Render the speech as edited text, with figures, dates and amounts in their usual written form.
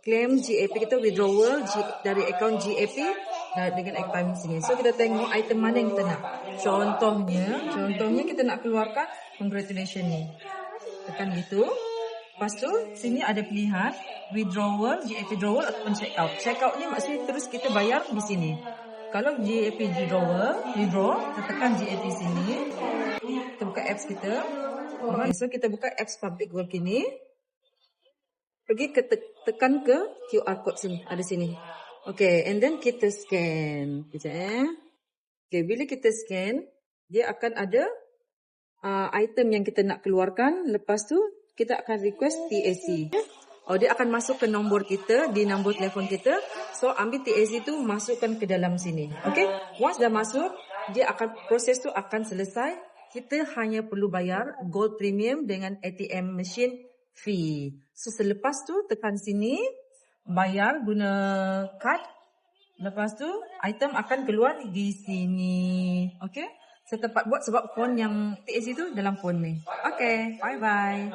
claim GAP kita, withdrawal dari akaun GAP dengan account sini. So kita tengok item mana yang kita nak. Contohnya kita nak keluarkan congratulations ni. Tekan gitu. Lepas tu sini ada pilihan withdrawal, GAP withdrawal ataupun check out. Check out ni maksudnya terus kita bayar di sini. Kalau GAP withdraw, kita tekan GAP sini. Kita buka apps kita. Okay, so kita buka apps Public Gold kini. Pergi tekan ke QR code sini, ada sini. Okay, and then kita scan. Sekejap Okay, bila kita scan, dia akan ada item yang kita nak keluarkan. Lepas tu, kita akan request TAC. Dia akan masuk ke nombor kita, di nombor telefon kita. So, ambil TAC tu, masukkan ke dalam sini. Okay, once dah masuk, proses tu akan selesai. Kita hanya perlu bayar gold premium dengan ATM machine fee. So, selepas tu, tekan sini, bayar guna kad. Lepas tu, item akan keluar di sini. Okay? Saya tempat buat sebab phone yang TAC tu dalam phone ni. Okay, bye-bye.